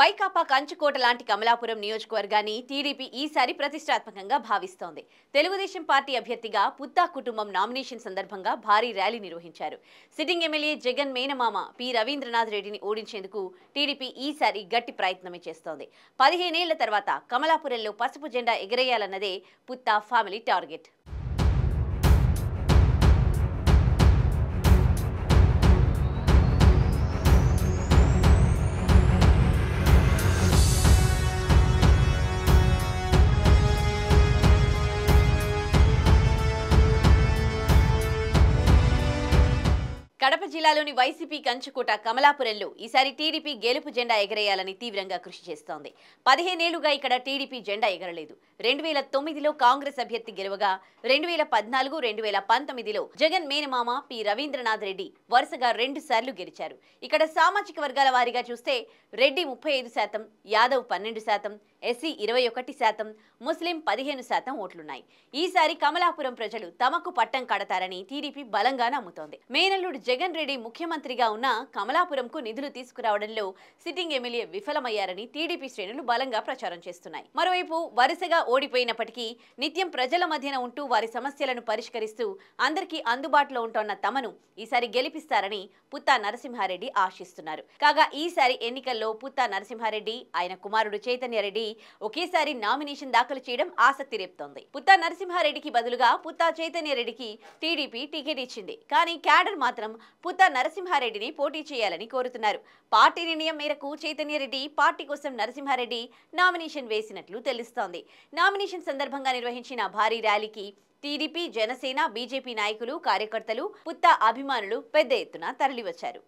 వైకాపా కంచుకోట లాంటి కమలాపురం నియోజకవర్గాన్ని టీడీపీ ఈసారి ప్రతిష్టాత్మకంగా భావిస్తోంది. తెలుగుదేశం పార్టీ అభ్యర్థిగా పుత్తా కుటుంబం నామినేషన్ సందర్భంగా భారీ ర్యాలీ నిర్వహించారు. సిట్టింగ్ ఎమ్మెల్యే జగన్ మేనమామ పి రవీంద్రనాథ్ రెడ్డిని ఓడించేందుకు టీడీపీ ఈసారి గట్టి ప్రయత్నమే చేస్తోంది. 15 ఏళ్ల తర్వాత కమలాపురంలో పసుపు జెండా ఎగరేయాలన్నదే పుత్తా ఫ్యామిలీ టార్గెట్. కడప జిల్లాలోని వైసీపీ కంచుకోట కమలాపురంలో ఈసారి టీడీపీ గెలుపు జెండా ఎగరేయాలని తీవ్రంగా కృషి చేస్తోంది. 15 ఏళ్లుగా ఇక్కడ టీడీపీ జెండా ఎగరలేదు. 2009లో కాంగ్రెస్ అభ్యర్థి గెలవగా 2014, 2019లో జగన్ మేనమామ పి రవీంద్రనాథ్ రెడ్డి వరుసగా 2 సార్లు గెలిచారు. ఇక్కడ సామాజిక వర్గాల వారీగా చూస్తే రెడ్డి 35%, యాదవ్ 12%, ఎస్సీ 21%, ముస్లిం 15% ఓట్లున్నాయి. ఈసారి కమలాపురం ప్రజలు తమకు పట్టం కడతారని టీడీపీ బలంగా నమ్ముతోంది. మేనల్లుడు జగన్ రెడ్డి ముఖ్యమంత్రిగా ఉన్న కమలాపురంకు నిధులు తీసుకురావడంలో సిట్టింగ్ ఎమ్మెల్యే విఫలమయ్యారని టీడీపీ శ్రేణులు బలంగా ప్రచారం చేస్తున్నాయి. మరోవైపు వరుసగా ఓడిపోయినప్పటికీ నిత్యం ప్రజల మధ్యన ఉంటూ వారి సమస్యలను పరిష్కరిస్తూ అందరికీ అందుబాటులో ఉంటున్న తమను ఈసారి గెలిపిస్తారని పుత్తా నరసింహారెడ్డి ఆశిస్తున్నారు. కాగా ఈసారి ఎన్నికల్లో పుత్తా నరసింహారెడ్డి, ఆయన కుమారుడు చైతన్యరెడ్డి ఒకేసారి నామినేషన్ దాఖలు చేయడం ఆసక్తి రేపుతోంది. పుత్తా నరసింహారెడ్డికి బదులుగా పుత్తా చైతన్యరెడ్డికి టీడీపీ టికెట్ ఇచ్చింది. కానీ క్యాడర్ మాత్రం పుత్తా నరసింహారెడ్డిని పోటీ చేయాలని కోరుతున్నారు. పార్టీ నిర్ణయం మేరకు చైతన్యరెడ్డి పార్టీ కోసం నరసింహారెడ్డి నామినేషన్ వేసినట్లు తెలుస్తోంది. నామినేషన్ సందర్భంగా నిర్వహించిన భారీ ర్యాలీకి టీడీపీ, జనసేన, బీజేపీ నాయకులు, కార్యకర్తలు, పుత్తా అభిమానులు పెద్ద ఎత్తున తరలివచ్చారు.